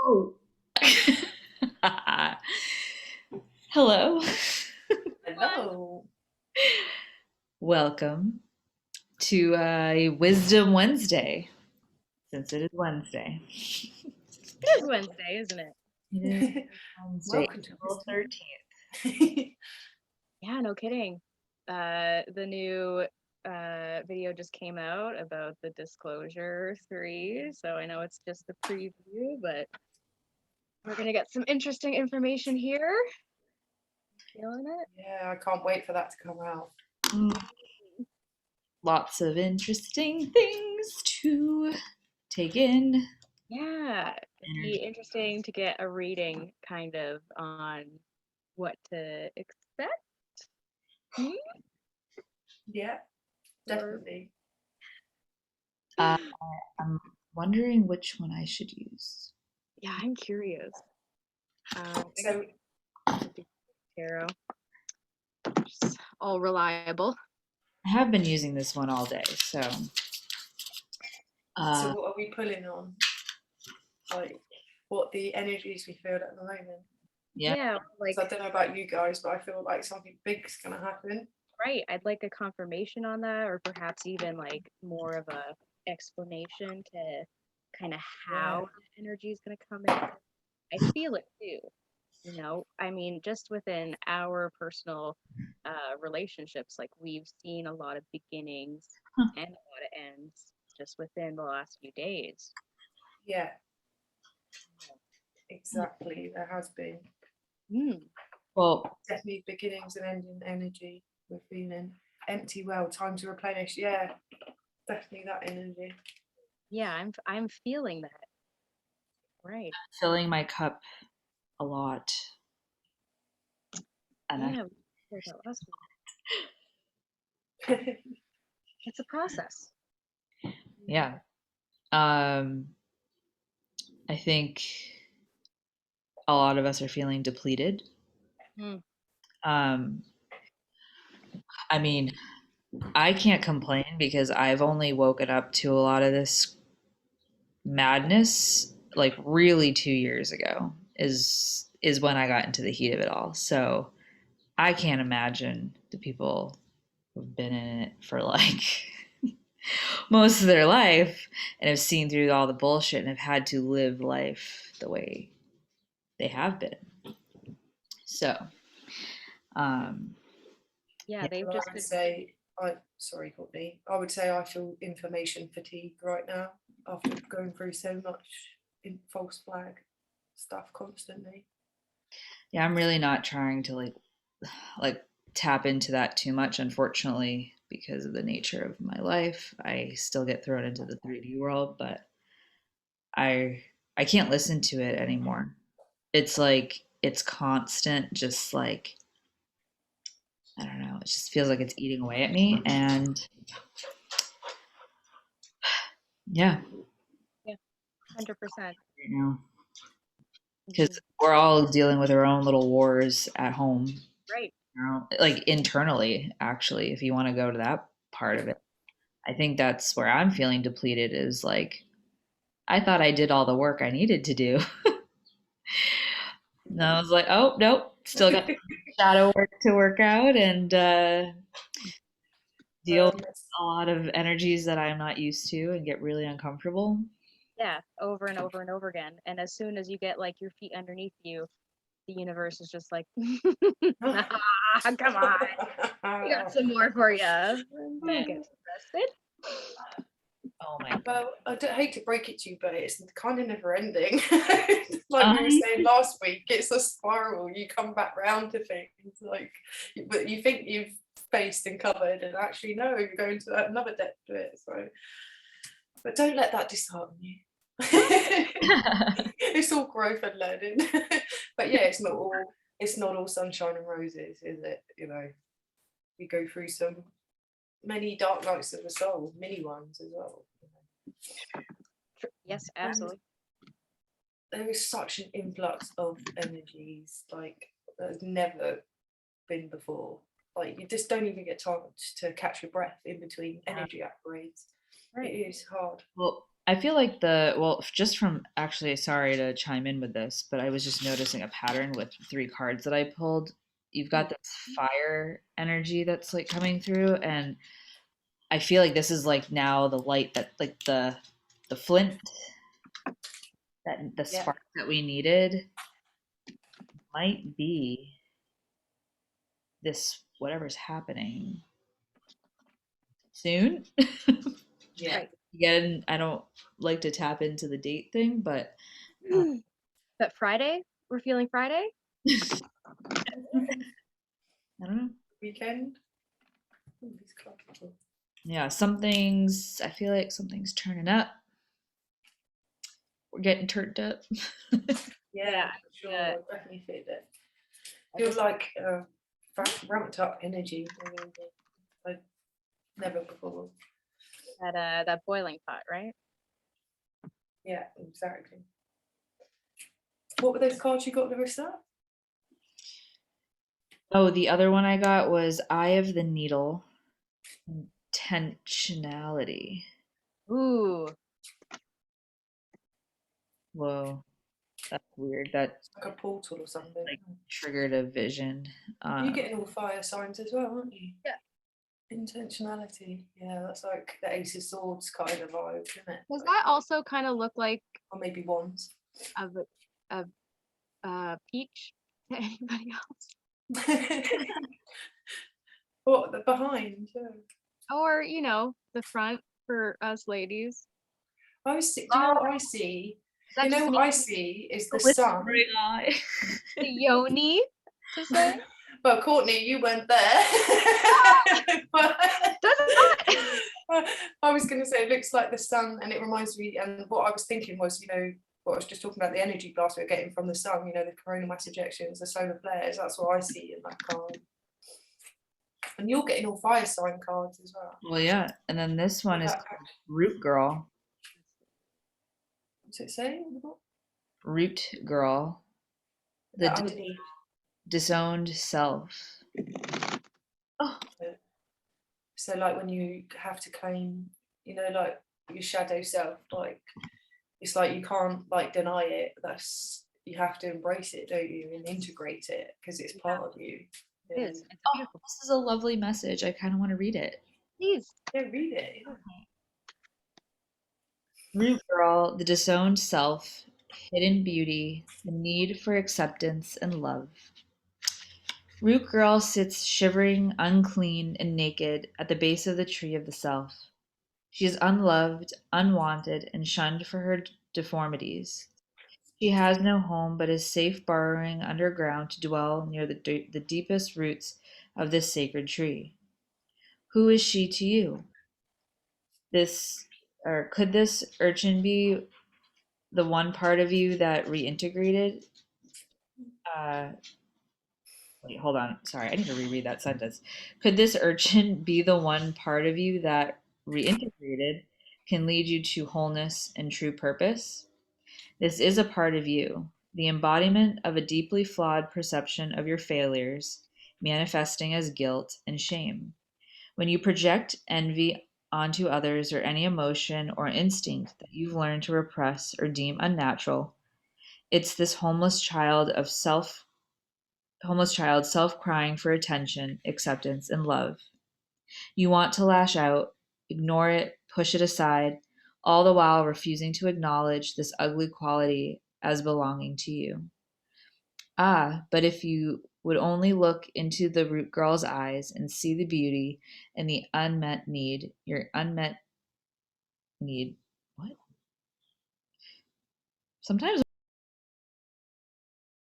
Oh. Hello. Hello. Welcome to Wisdom Wednesday, since it is Wednesday. It is Wednesday, isn't it? It is Wednesday, Welcome to April Wisdom. 13th. Yeah, no kidding. The new video just came out about the Disclosure 3, so I know it's just a preview, but we're gonna get some interesting information here. Feeling it? Yeah, I can't wait for that to come out. Mm, Lots of interesting things to take in. Yeah, it'd be Energy. interesting to get a reading kind of on what to expect. Hmm? Yeah, Or, definitely. Uh, I'm wondering which one I should use. yeah, I'm curious. I guess So, I could do tarot. Just all reliable. I have been using this one all day, so so uh, what are we pulling on? Like, what the energies we feel at the moment? yeah. Yeah, like So I don't know about you guys, but I feel like something big's gonna happen. right. I'd like a confirmation on that, or perhaps even like more of a explanation to kind of Yeah, how the energy is going to come in. I feel it too. I mean, just within our personal relationships, like we've seen a lot of beginnings Huh. and a lot of ends just within the last few days. yeah, exactly. There has been Mm. Well, definitely beginnings and ending energy. We're feeling empty well, time to replenish. Yeah, definitely that energy. Yeah, I'm feeling that. Right. filling my cup a lot, and I Yeah, we shared that last week. It's a process. yeah. Um, I think a lot of us are feeling depleted. Mm. Um, I mean, I can't complain because I've only woken up to a lot of this madness like really 2 years ago is when I got into the heat of it all. So I can't imagine the people who've been in it for like most of their life and have seen through all the bullshit and have had to live life the way they have been. So, um, Yeah, yeah, they've Well, I just would been. say, sorry, Courtney. I would say I feel information fatigue right now after going through so much false flag stuff constantly. yeah, I'm really not trying to like tap into that too much, unfortunately, because of the nature of my life. I still get thrown into the 3D world, but I I can't listen to it anymore. It's like it's constant, just like I don't know, it just feels like it's eating away at me. And yeah, Yeah, 100%. right now, because Hmm. we're all dealing with our own little wars at home, Right. like internally, actually, if you want to go to that part of it. I think that's where I'm feeling depleted is like, I thought I did all the work I needed to do. And I was like, oh, nope, still got shadow work to work out and deal with Yes. a lot of energies that I'm not used to and get really uncomfortable. Yeah, over and over and over again. And as soon as you get like your feet underneath you, the universe is just like, nah, come on, we got some more for you. Don't get too invested. Oh my Well, I don't hate to break it to you, but it's kind of never ending. Like we were God. saying last week, it's a spiral. You come back round to things like, but you think you've faced and covered, and actually no, you're going to another depth to it. So, but don't let that dishearten you. It's all growth and learning. But yeah, it's not all sunshine and roses, is it? We go through some many dark nights of the soul, mini ones as well. Yes, And absolutely. there is such an influx of energies like there's never been before. Like you just don't even get time to catch your breath in between energy upgrades. It Right. is hard. Well, I feel like well, just from actually, sorry to chime in with this, but I was just noticing a pattern with three cards that I pulled. You've got Mm. this fire energy that's like coming through, and I feel like this is like now the light that like the flint, that the Yeah. spark that we needed might be this whatever's happening soon. Yeah. Right. Again, I don't like to tap into the date thing, but uh, But Friday, we're feeling Friday. I don't know. Weekend. Ooh, these cards are cool. Yeah, something's, I feel like something's turning up. We're getting turned up. Yeah, Yeah, for sure. uh, I definitely feel it. I Feels just like ramped up energy. Like never before. that boiling pot, right? Yeah, exactly. What were those cards you got, Larissa? Oh, the other one I got was Eye of the Needle, intentionality. Ooh, Whoa, that's weird. That Like a portal or something. like triggered a vision. You're Uh, getting all fire signs as well, aren't you? yeah. Intentionality. Yeah, that's like the Ace of Swords kind of vibe, isn't it? Does Like, that also kind of look like or maybe wands. a peach to anybody else? What, the behind? Yeah. Or, the front for us ladies. I see, do you know what I see? Is You that know just what me? I see is the sun. Blissed eye. The yoni to say? Well, Courtney, you weren't there. But Does it I was going to say it looks like the sun, and it reminds me. And what I was thinking was, what I was just talking about, the energy blast we're getting from the sun. The coronal mass ejections, the solar flares. That's what I see in that card. And you're getting all fire sign cards as well. Well, yeah, and then this one is That, called Root Girl. what's it say? Root Girl, the Underneath. disowned self. Oh, So like when you have to claim, like your shadow self, like it's like you can't like deny it. You have to embrace it, don't you, and integrate it because it's part of you. It Yeah, is. It's oh, beautiful. this is a lovely message. I kind of want to read it. Please. yeah, read it. Yeah. Root Girl, the disowned self, hidden beauty, the need for acceptance and love. Root Girl sits shivering, unclean, and naked at the base of the tree of the self. She is unloved, unwanted, and shunned for her deformities. She has no home, but is safe burrowing underground to dwell near the deepest roots of this sacred tree. Who is she to you? This, or could this urchin be the one part of you that reintegrated? Uh, Wait, hold on. Sorry, I need to reread that sentence. Could this urchin be the one part of you that reintegrated can lead you to wholeness and true purpose? This is a part of you, the embodiment of a deeply flawed perception of your failures, manifesting as guilt and shame. When you project envy onto others or any emotion or instinct that you've learned to repress or deem unnatural, it's this homeless child self crying for attention, acceptance, and love. You want to lash out, ignore it, push it aside, all the while refusing to acknowledge this ugly quality as belonging to you. Ah, but if you would only look into the root girl's eyes and see the beauty and the unmet need, your unmet need. What? Sometimes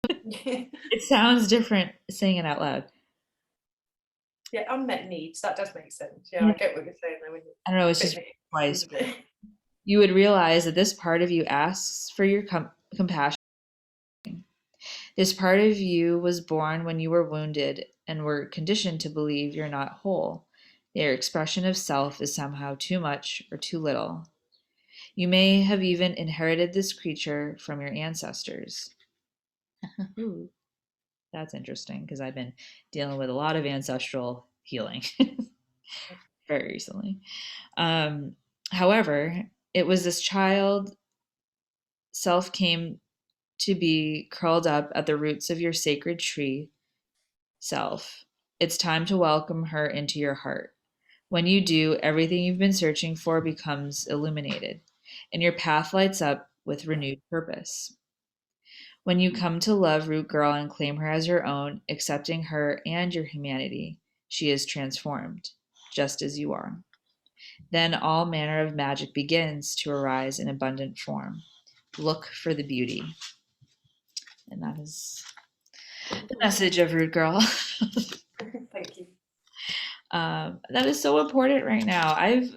it sounds different saying it out loud. Yeah, unmet needs. That does make sense. Yeah, Yeah. I get what you're saying there. When you I don't know, it's fit just it twice. into it. You would realize that this part of you asks for your compassion. This part of you was born when you were wounded and were conditioned to believe you're not whole. Their expression of self is somehow too much or too little. You may have even inherited this creature from your ancestors. Ooh, that's interesting because I've been dealing with a lot of ancestral healing very recently. Um, However, It was this child self came to be curled up at the roots of your sacred tree self. It's time to welcome her into your heart. When you do, everything you've been searching for becomes illuminated, and your path lights up with renewed purpose. When you come to love Root Girl and claim her as your own, accepting her and your humanity, she is transformed, just as you are. Then all manner of magic begins to arise in abundant form. Look for the beauty. And that is the message of Root Girl. Thank you. That is so important right now. I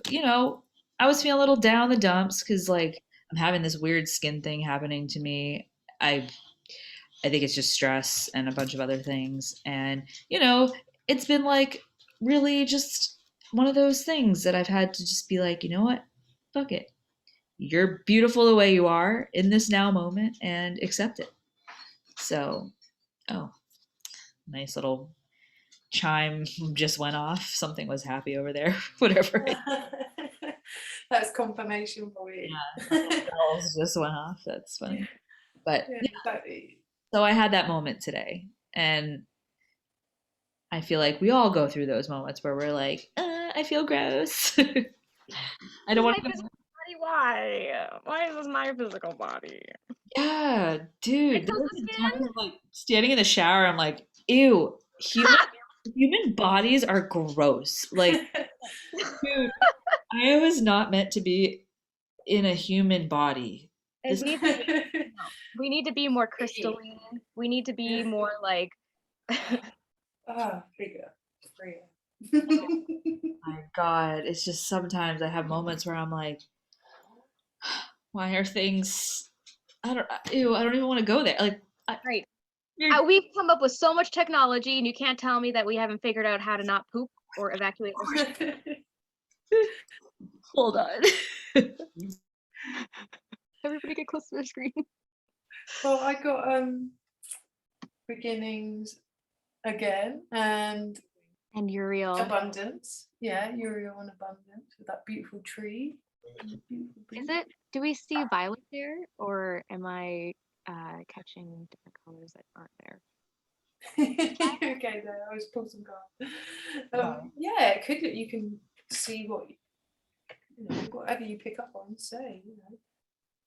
was feeling a little down the dumps because like I'm having this weird skin thing happening to me. I think it's just stress and a bunch of other things. And, it's been like really just one of those things that I've had to just be like, you know what? Fuck it. You're beautiful the way you are in this now moment and accept it. So, oh, nice little chime just went off. Something was happy over there, whatever. That's confirmation for you. Bells just went off. That's funny. But Yeah, yeah, exactly. so I had that moment today. And I feel like we all go through those moments where we're like, I feel gross. I don't want My to. physical body, why? Why is this my physical body? Yeah, dude. There Pixels were of some skin? times like standing in the shower, I'm like, ew, human bodies are gross. Like, dude, I was not meant to be in a human body. It This, needs to be, no. We need to be more crystalline. We need to be more like Figure. my God, it's just sometimes I have moments where I'm like, why are things? I don't even want to go there. Like, right. you're We've come up with so much technology, and you can't tell me that we haven't figured out how to not poop or evacuate. hold on. Everybody get close to the screen. Well, I got beginnings again and Uriel. abundance. Yeah, Uriel and abundance with that beautiful tree. Is it? Do we see violet there, or am I catching different colors that aren't there? Okay, there. I was pulling some cards. Yeah, it could. You can see what whatever you pick up on. Say,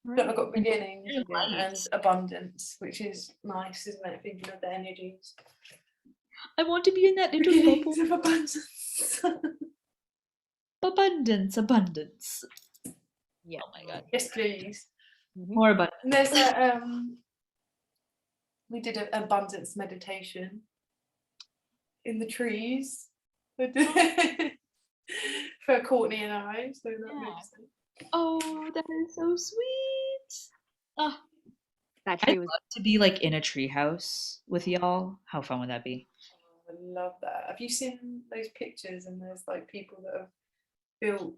But I've got beginnings again and abundance, which is nice, isn't it? Thinking of the energies. I want to be in that little Beginnings bubble. of abundance. Abundance. Yeah. Oh my God. Yes, please. More abundance. And there's a we did an abundance meditation in the trees for Courtney and I. So that makes sense. Oh, that is so sweet. Oh, That I'd tree was. love to be like in a treehouse with y'all. How fun would that be? I love that. Have you seen those pictures? And there's like people that have built,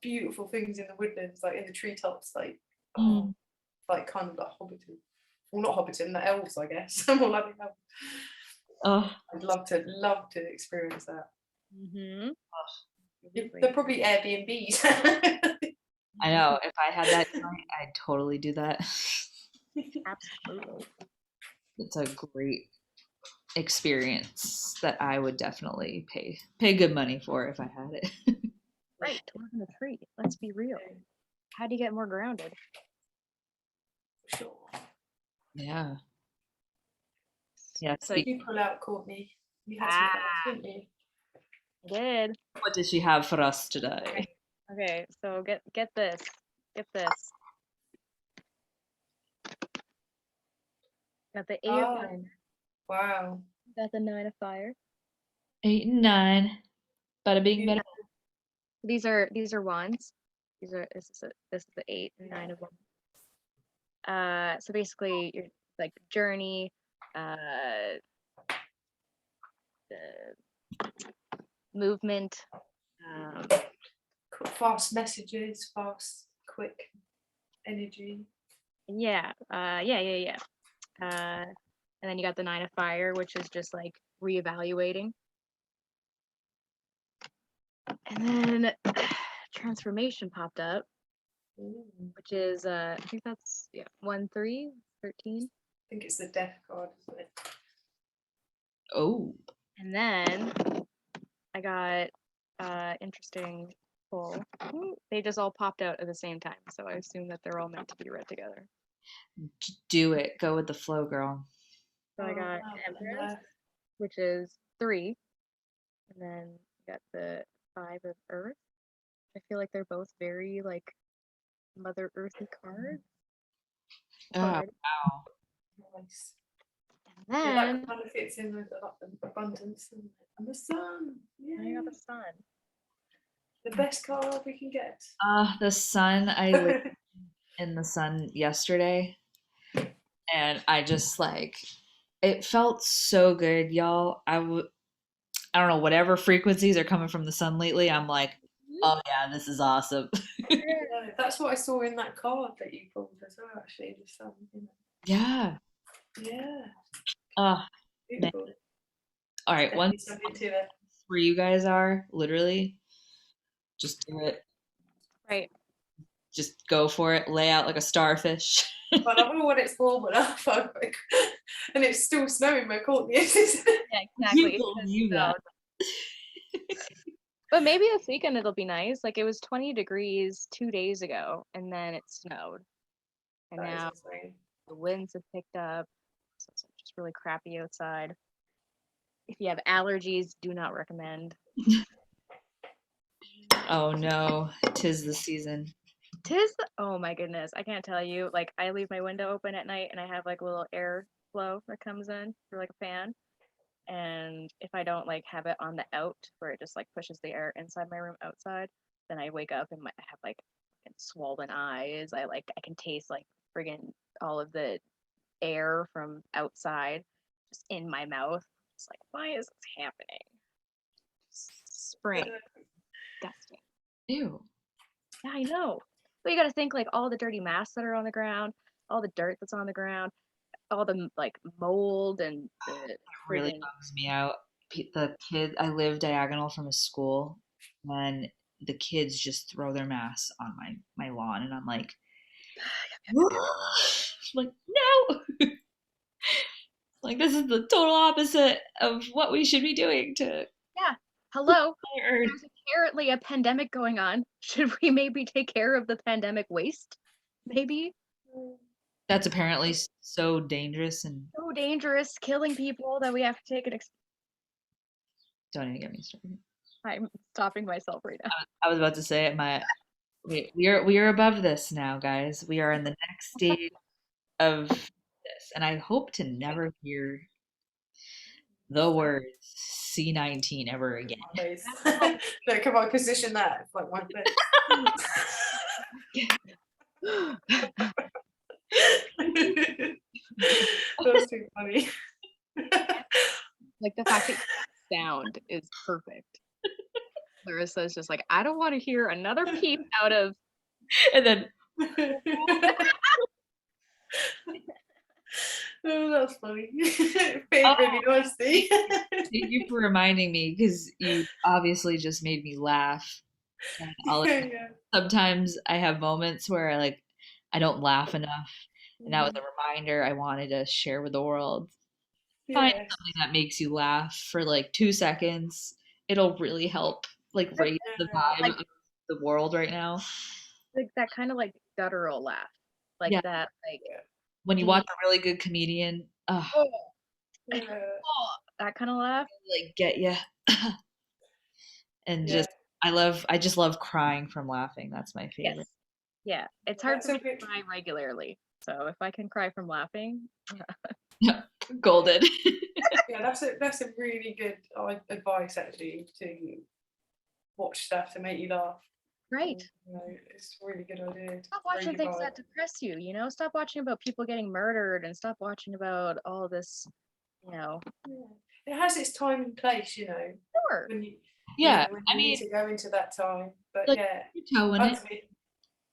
beautiful things in the woodlands, like in the treetops, like like kind of like Hobbiton. Well, not Hobbiton, the elves, I guess. More like the elves. Oh, I'd love to experience that. Mm-hmm. They're probably Airbnbs. I know. If I had that joint, I'd totally do that. Absolutely. It's a great experience that I would definitely pay good money for if I had it. Right, to live in a tree. Let's be real. How do you get more grounded? Sure. Yeah. Yeah. So You pull out, Courtney. You had some cards, didn't you? I did. What did she have for us today? Okay, so get this. Get this. Got the 8 of Fire. Wow. Got the 9 of Fire. 8 and 9. Bada bing, bada. These are wands. This is the 8 and 9 of wands. So basically your like journey, movement, Fast messages, fast, quick energy. yeah. And then you got the 9 of Fire, which is just like reevaluating. And then transformation popped up, Ooh. which is I think that's 1-3, 13. I think it's the death card, isn't it? Oh, And then I got interesting pull. Ooh, they just all popped out at the same time, so I assume that they're all meant to be read together. do it. Go with the flow, girl. So I Oh, got wow, Empress, and, which is 3, and then we got the 5 of Earth. I feel like they're both very like Mother Earthy cards. Oh, But wow. nice. and Yeah, then that kind of fits in with abundance and the sun. I Yeah, got the Sun. the best card we can get. The sun. I lived in the sun yesterday, and I just like it felt so good, y'all. I don't know, whatever frequencies are coming from the sun lately. I'm like, oh yeah, this is awesome. Yeah, that's what I saw in that card that you pulled as well. Actually, the sun. Yeah. Yeah, Oh man. beautiful. All right. Definitely Once something to it. where you guys are, literally, just do it. Right. Just go for it. Lay out like a starfish. But I don't know what it's warm enough, and it's still snowing where Courtney is. Yeah, You exactly. It just believe that? But maybe this weekend it'll be nice. Like it was 20 degrees 2 days ago, and then it snowed, and That is now insane. the winds have picked up. So it's just really crappy outside. If you have allergies, do not recommend. Oh no, 'tis the season. Oh my goodness, I can't tell you. Like I leave my window open at night, and I have like a little air flow that comes in through like a fan. And if I don't like have it on the out where it just like pushes the air inside my room outside, then I wake up and I have like swollen eyes. I can taste like friggin' all of the air from outside just in my mouth. It's like, why is this happening? Spring. Disgusting. Ew. Yeah, I know. But you got to think like all the dirty masks that are on the ground, all the dirt that's on the ground, all the like mold and the Really friggin' bums me out. The kid, I live diagonal from a school, and the kids just throw their masks on my lawn, and I'm like, like no, like this is the total opposite of what we should be doing to yeah. Hello. Earth. There's apparently a pandemic going on. Should we maybe take care of the pandemic waste? Maybe. That's apparently so dangerous, and So dangerous, killing people that we have to take an. don't even get me started. I'm stopping myself right now. I was about to say it. We are above this now, guys. We are in the next stage of this, and I hope to never hear the words C19 ever again. My face. No, come on, position that. It's like my face. That's too funny. Like the fact that sound is perfect. Larissa's just like, I don't want to hear another peep out of. And then Oh, that's funny. Paid really nicely. thank you for reminding me because you obviously just made me laugh. And Yeah. sometimes I have moments where I don't laugh enough, and that was Mm, a reminder I wanted to share with the world. Find yeah. something that makes you laugh for like 2 seconds. It'll really help raise the Yeah. vibe Like of the world right now. that kind of like guttural laugh. Like Yeah, that like Yeah. when you watch deep a really good comedian, oh, Yeah. that kind of laugh. get you, and Yeah. I just love crying from laughing. That's my Yes. favorite. Yeah. It's hard That's for a me to good. cry regularly. So if I can cry from laughing, Yeah, golden. Yeah, that's a really good advice actually to watch stuff to make you laugh. right. You know, it's a really good idea. Stop To raise watching your things vibe. that depress you, you know? Stop watching about people getting murdered and stop watching about all this, you know. Yeah. It has its time and place, Sure. when you Yeah, when I you need mean, to go into that time. But like yeah, you're towing it, bugs me.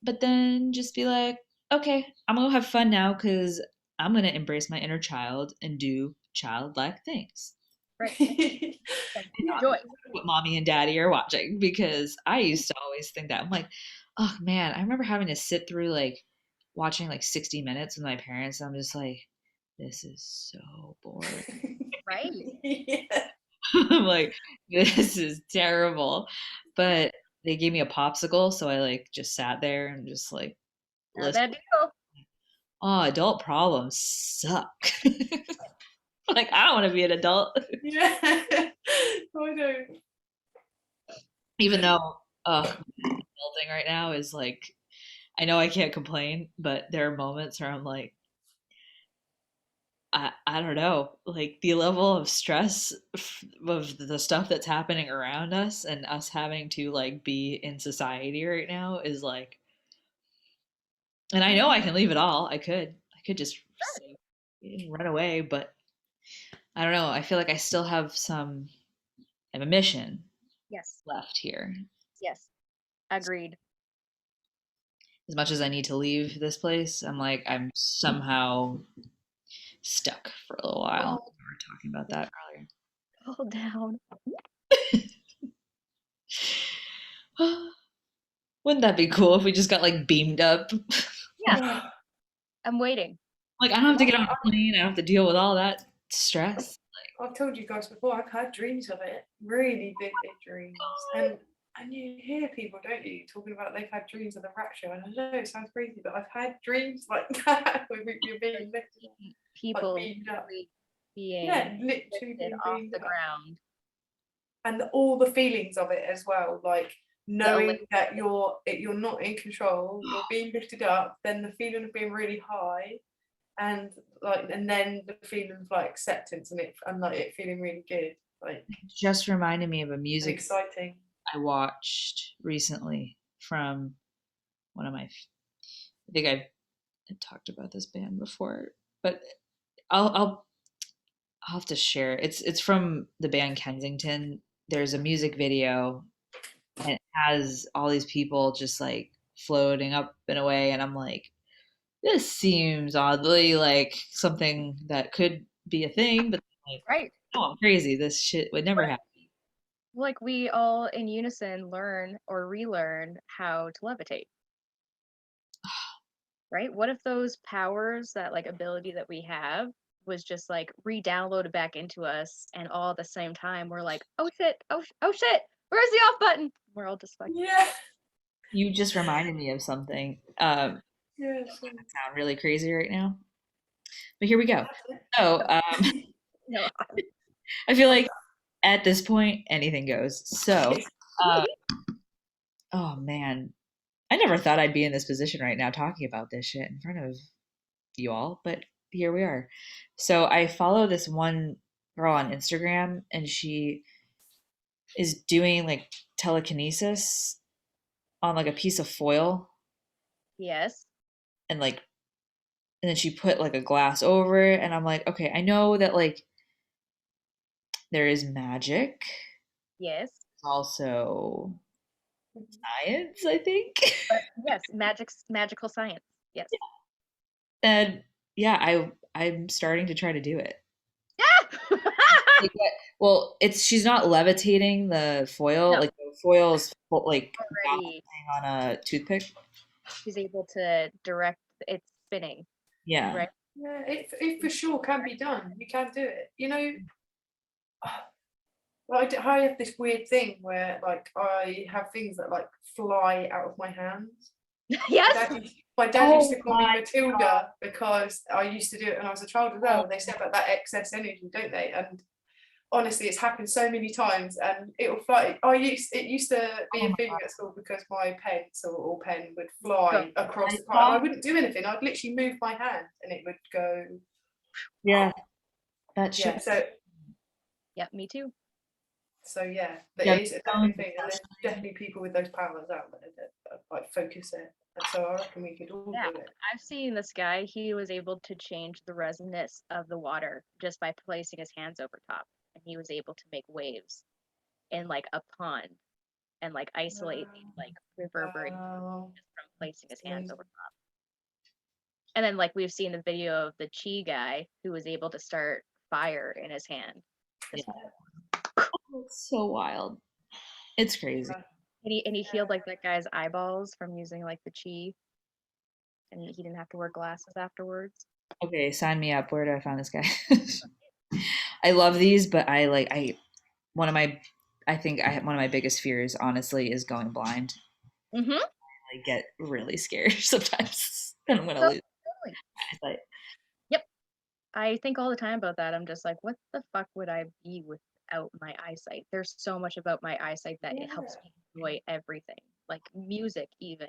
but then just be like, okay, I'm gonna have fun now because I'm gonna embrace my inner child and do childlike things. Right. And Not joy. what mommy and daddy are watching, because I used to always think that. I'm like, oh man, I remember having to sit through like watching like 60 Minutes with my parents. I'm just like, this is so boring. Right. Yeah. I'm like, this is terrible. But they gave me a popsicle, so I like just sat there and just like How'd listened. that deal? Oh, adult problems suck. Like, I don't want to be an adult. Yeah. I don't. Even though, adulting right now is like, I know I can't complain, but there are moments where I'm like, I don't know, like the level of stress of the stuff that's happening around us and us having to like be in society right now is like, and I know I can leave it all. I could just say, run away, but I don't know. I feel like I still have I have a mission Yes. left here. Yes. Agreed. As much as I need to leave this place, I'm like, I'm somehow stuck for a little while. Oh, We were talking about that Hold down. earlier. Wouldn't that be cool if we just got like beamed up? Yeah, I'm waiting. Like, I don't have to get on a plane. I don't have to deal with all that stress. I've told you guys before, I've had dreams of it, really vivid dreams. And you hear people, don't you, talking about they've had dreams of the rapture. And I know it sounds crazy, but I've had dreams like that where you're being lifted, like People beamed up. literally being Yeah, literally lifted being off beamed the up. ground. And all the feelings of it as well, like knowing elation. that you're not in control, you're being lifted up, then the feeling of being really high, and then the feeling of like acceptance and like it feeling really good, like Just reminded me of a and music exciting. I watched recently from one of my. I think I've talked about this band before, but I'll have to share. It's from the band Kensington. There's a music video, and it has all these people just like floating up and away, and I'm like, this seems oddly like something that could be a thing, but like, Right. oh, I'm crazy. This shit would never happen. Like we all in unison learn or relearn how to levitate. Right? What if those powers, that like ability that we have, was just like re-downloaded back into us, and all at the same time we're like, oh shit, oh shit, where's the off button? We're all just like, Yeah. You just reminded me of something. Yeah, so Sound really crazy right now, but here we go. that's it. So, no. I feel like at this point anything goes. So, uh, oh man, I never thought I'd be in this position right now talking about this shit in front of you all, but here we are. So I follow this one girl on Instagram, and she is doing like telekinesis on like a piece of foil, Yes. and like, and then she put like a glass over it, and I'm like, okay, I know that like there is magic, Yes. also science, I think. But yes, magical science. Yes. And yeah, I'm starting to try to do it. Yeah. Like, well, it's she's not levitating the foil. No, Like the foil is like already balancing on a toothpick. she's able to direct its spinning, Yeah. right? Yeah, it for sure can be done. You can do it. You know, well, I have this weird thing where like I have things that like fly out of my hands. Yes. My dad used to Oh call me my Matilda because I used to do it when I was a child as well. They say about that excess energy, don't they? And honestly, it's happened so many times, and it'll fly. It used to be Oh a my thing God. at school because my pencil or pen would Go. fly across I the part, and I saw, wouldn't do anything. I'd literally move my hand, and it would go. yeah, that Yeah. shit. Yeah, me too. So yeah, but Yeah, it is a definitely thing, and there's definitely people with those powers out there that like focus it. And so I reckon we could all Yeah, do it. I've seen this guy. He was able to change the resonance of the water just by placing his hands over top, and he was able to make waves in like a pond and like isolate like reverberate Wow, just from placing his that's hands over amazing. top. And then like we've seen the video of the chi guy who was able to start fire in his hand. this Yeah, it's so wild. It's crazy. Yeah. and he healed like that guy's eyeballs from using like the chi, and he didn't have to wear glasses afterwards. Okay, sign me up. Where do I find this guy? I love these, but one of my I think one of my biggest fears, honestly, is going blind. Mm-hmm. I get really scared sometimes, and I'm gonna So lose my eyesight. yep, I think all the time about that. I'm just like, what the fuck would I be without my eyesight? There's so much about my eyesight that it helps me enjoy everything, like music even.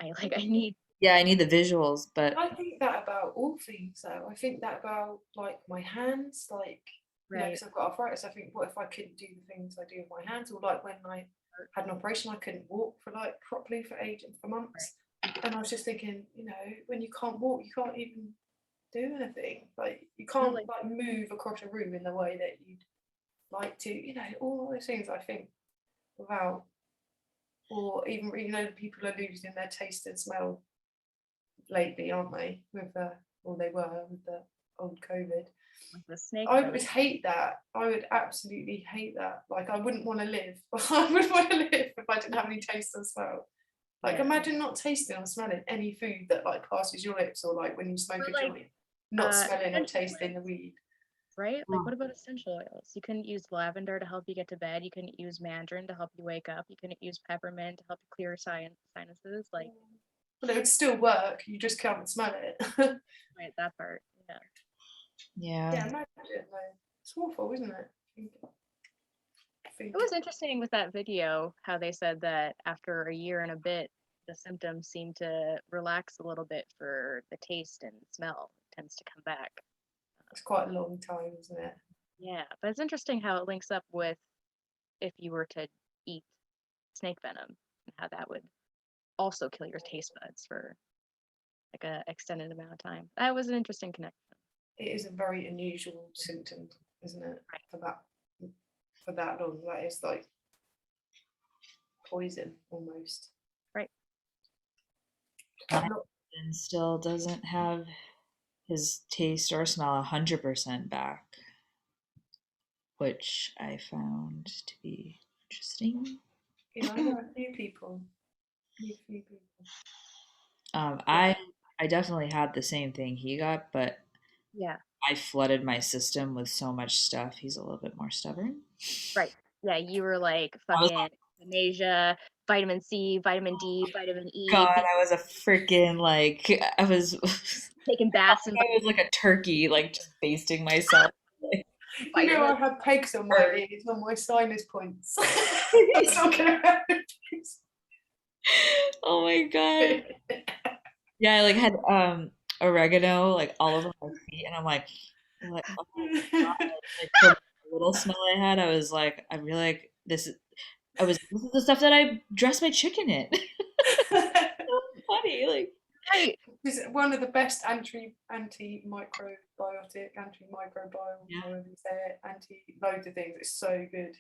I need Yeah, I need the visuals, but I think that about all things though. I think that about like my hands, like right. because I've got arthritis. I think, what if I couldn't do the things I do with my hands, or like when I had an operation, I couldn't walk for like properly for ages, for months, and I was just thinking, when you can't walk, you can't even do anything. Like you You're can't like, like move across a room in the way that you'd like to. All those things. I think without, or even people are losing their taste and smell lately, aren't they? Or they were with the old COVID. with the snake I venom. would hate that. I would absolutely hate that. Like I wouldn't want to live. I wouldn't want to live if I didn't have any taste or smell. Like Yeah. imagine not tasting or smelling any food that like passes your lips, or like when you smoke Or a like joint, not smelling or essential tasting the oils, weed. right? Like, oh, what about essential oils? You couldn't use lavender to help you get to bed. You couldn't use mandarin to help you wake up. You couldn't use peppermint to help you clear sinuses. Like, But it would still work. You just can't smell it. right, that part. Yeah. yeah. Yeah, imagine though. It's awful, isn't it? It was interesting with that video how they said that after a year and a bit, the symptoms seem to relax a little bit for the taste and smell tends to come back. It's quite a long time, isn't it? Yeah, but it's interesting how it links up with if you were to eat snake venom and how that would also kill your taste buds for like a extended amount of time. That was an interesting connection. It is a very unusual symptom, isn't it? Right. For that long. That is like poison almost. Right. My husband still doesn't have his taste or smell 100% back, which I found to be interesting. Yeah, I know a few people. A few people. Um, Yeah. I I definitely had the same thing he got, but Yeah. I flooded my system with so much stuff. He's a little bit more stubborn. Right. Yeah, you were like I was fucking magnesia, vitamin C, vitamin D, vitamin E, God, I was a freaking like I was taking baths in I was like a turkey, like just basting myself. Like, vitamin. I had pegs on my ears, on my sinus points. That's not gonna happen. oh my God. Yeah, I like had oregano like all over my feet, and I'm like, oh my God. Like for the little smell I had, I was like, I really like this is the stuff that I dress my chicken in. So funny, like Right. It's one of the best antimicrobial, yeah, however you say it, anti loads of things. It's so good.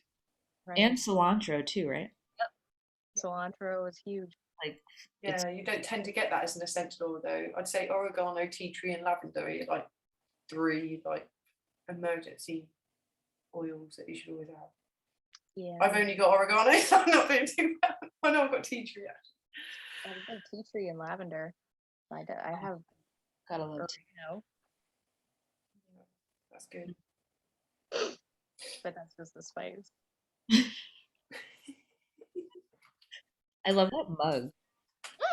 Right. and cilantro too, right? Yep. Cilantro is huge. Like it's Yeah, you don't tend to get that as an essential oil though. I'd say oregano, tea tree, and lavender are like three like emergency oils that you should always have. Yeah. I've only got oregano, so I'm not doing too bad. I know I've got tea tree actually. I've got tea tree and lavender. I have gotta love oregano, That's good. but that's just the spice. I love that mug.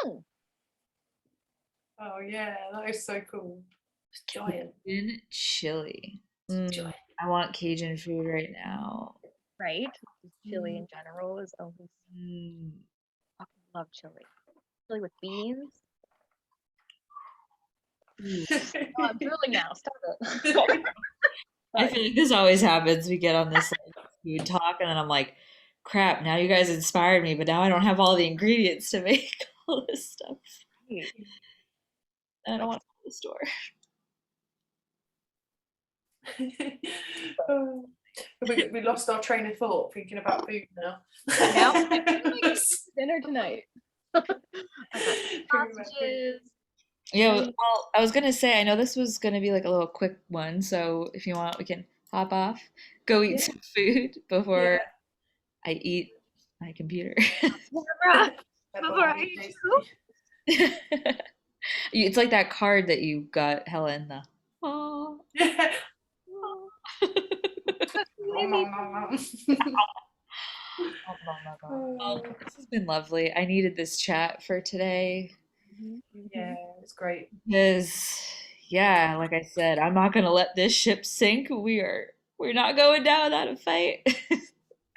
Mm. Oh yeah, that is so cool. It's giant. Cajun chili. Mm, Giant. I want Cajun food right now. Right? Just chili in general is always Mm. fucking love chili. Chili with beans. Ooh. Oh, I'm drooling now. Stop it. I Sorry. feel like this always happens. We get on this like, food talk, and then I'm like, crap, now you guys inspired me, but now I don't have all the ingredients to make all this stuff. Right. And I don't want to go to the store. Oh, we lost our train of thought thinking about food now. Now I'm doing dinner tonight. I got sausages. Yeah, Honey. well, I was gonna say, I know this was gonna be like a little quick one, so if you want, we can hop off, go eat Yeah. some food before Yeah. I eat my computer. Barbara, Before before I I eat eat those. It's like that card that you got Hella in the. Oh. Yeah. you. Nom, nom, nom, nom. Oh, oh my God. Well, Oh, this has been lovely. I needed this chat for today yeah, it's great. because, yeah, like I said, I'm not gonna let this ship sink. We're not going down without a fight.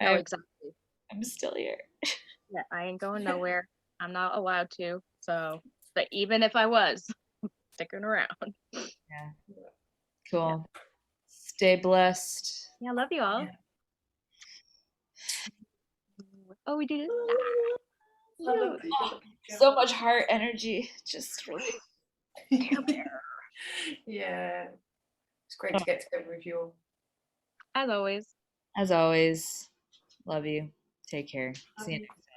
No, I'm exactly. I'm still here. Yeah, I ain't going nowhere. I'm not allowed to. So, but even if I was sticking around. Yeah, Yeah. cool. Stay blessed. Yeah, I love you all. Yeah. Oh, we did it. I love the Oh, picture. so much heart energy just released. Damn there. Yeah, it's great to get together with you all. As always. As always, love you. Take care. Love See you you. next